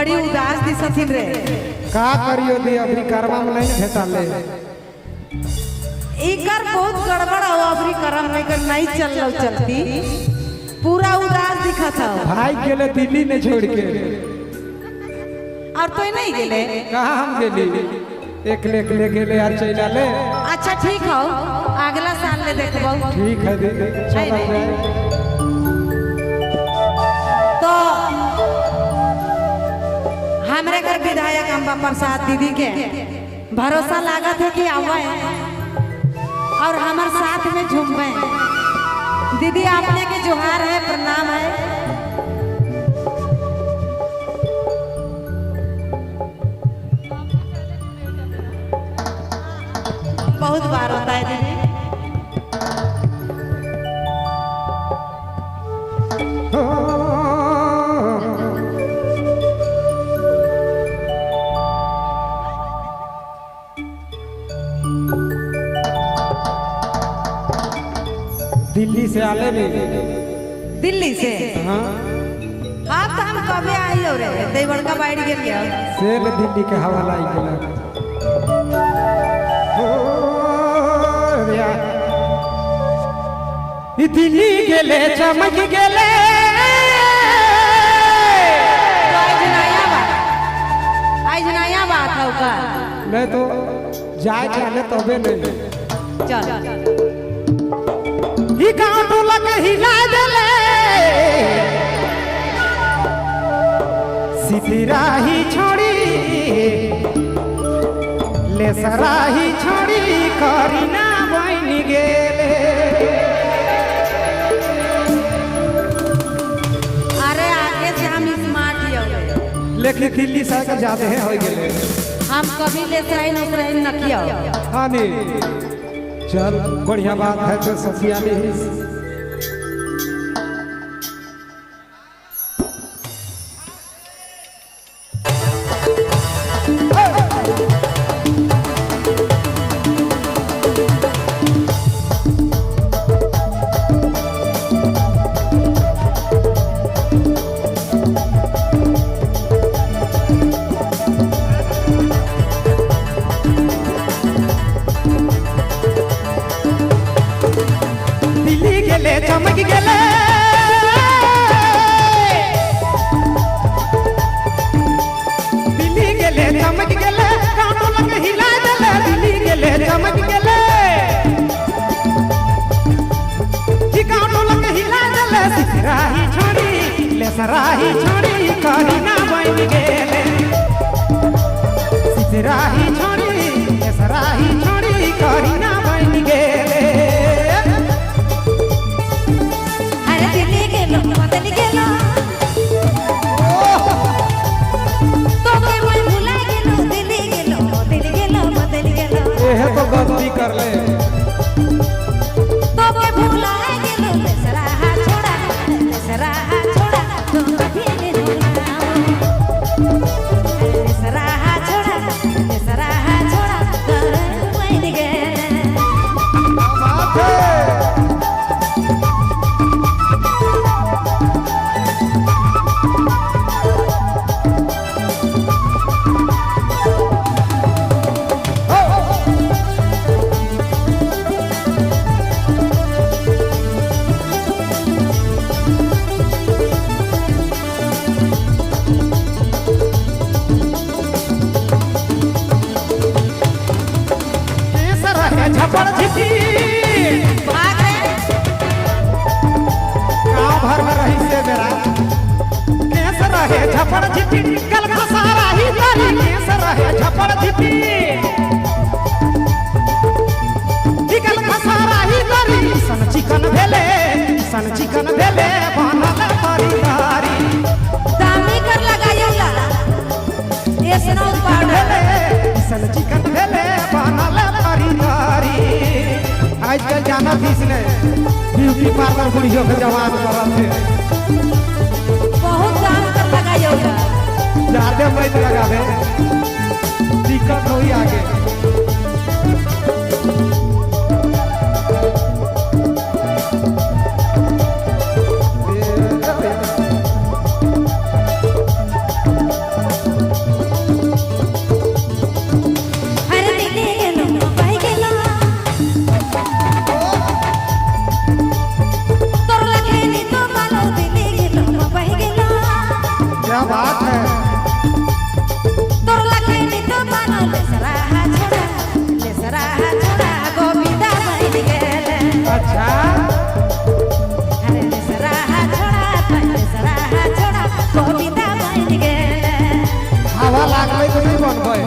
बड़ी उदास दिसथिन रे। का करियो दी अभी कर्मा में नहीं भेटाले। इकर बहुत गड़बड़ हो अभी करम में कर नहीं चलती पूरा उदास दिखा था। भाई गेले दिल्ली ने छोड़ के और तो नहीं गेले कहाँ हम गेली एक ले गेले यार चला ले। अच्छा ठीक हो अगला साल ले देखबो। ठीक है दीदी चलो जाए। तो हमारे घर विधायक अम्बा प्रसाद दीदी के भरोसा लागत है कि आवे और हमारे साथ में झूमे। दीदी आपने के जोहार है प्रणाम है। बहुत बार होता है दीदी। दिल्ली से आले नहीं। दिल्ली से हाँ हाँ तो हम कभी आई हो रे दे बड़का बाइट गिर गया सेल दिल्ली के हवाला आई गेला। दिल्ली गेले चमक गेले। आज नया बात है का नहीं तो जाए चले तबे नहीं। चल ही गाँव टोला के हिला देले सीधी राही छोड़ी ले सराही छोड़ी करीना बन गेले। अरे आगे से हम स्मार्ट ही हो गए लेकिन दिल्ली से ज्यादा है हो गेले। हम कभी ले सराई न किया। हाँ नहीं चल बढ़िया बात है तो सफिया में चमक गेले दिल्ली गेले चमक गेले कानू लग हिला देले। दिल्ली गेले चमक गेले ही कानू लग हिला देले सिराही छोड़ी ले सराही छोड़ी करीना बन गेले। सिराही छोड़ी ले सराही छोड़ी करीना बन गेले। बदल गेलो तो के मैं भुला गेलो दिल्ली गेलो बदल गेलो। एहे तो गलती कर ले तो के भुला गेलो सराहा छोड़ा तो कभी नहीं भूलना। सराहा छोड़ा कर बन गेले। झपड़ झिटी गाँव भर में रही से मेरा केस रहे झपड़ झिटी कल खसारा ही जारी केस रहे झपड़ झिटी कल खसारा ही जारी सन चिकन भेले बनल परिवारी दामी कर लगाइयोला ये स्नो पाउडर सन चिकन भेले बनल परिवारी। आजकल जाना फीस ने ब्यूटी पार्लर बुढ़ियों के जवान करत है बहुत दाम कर लगाइयोला ज्यादा मत लगावे दिक्कत होई आगे। बात है। तोर लखनी तो मानो लेसरा छोड़ा गोविंदा बन गेले। अच्छा अरे लेसरा छोड़ा गोविंदा बन गेले। हवा लागले तो नहीं बनबै।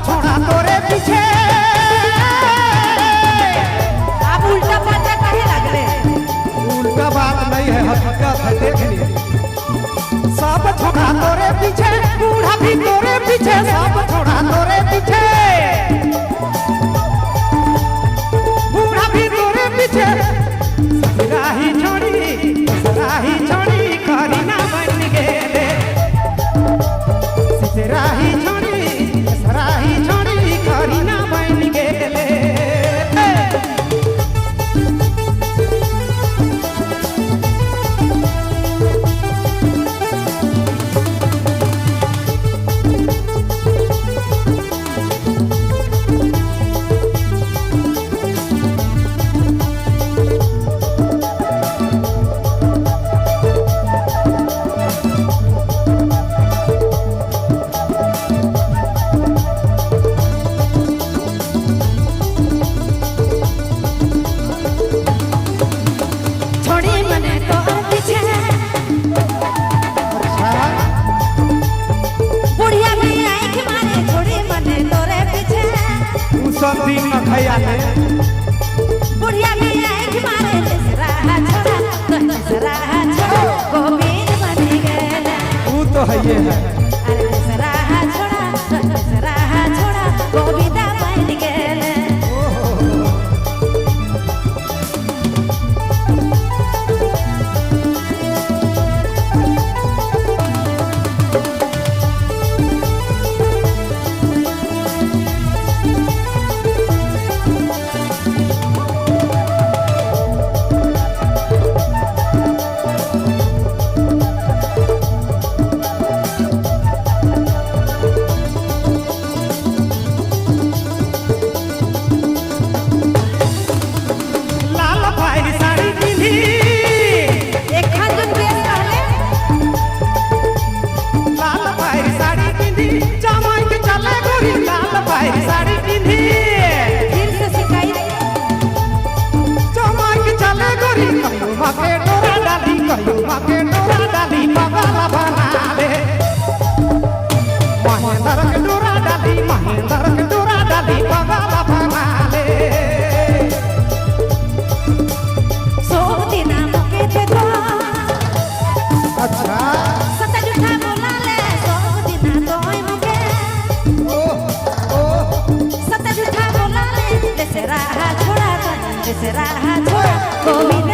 छोड़ा तोरे पीछे आप उल्टा पाल्टा काहे लगले? उल्टा बात नहीं है, हकीकत है, देख लिए। सब छोड़ा तोरे पीछे, बूढ़ा भी तोरे पीछे, सब छोड़ा तोरे पीछे, बूढ़ा भी तोरे पीछे। राही छोड़ी करी ना बन गेले। राही छोड़ी करी ना बन गेले। सब दिन न खैया ले बुढ़िया में आँख मारे लेसरा छोड़ा गोविंद बन गेले। वो तो है ये है। अरे लेसरा छोड़ा गोविंदा बन गेले। छोड़ा गोविंद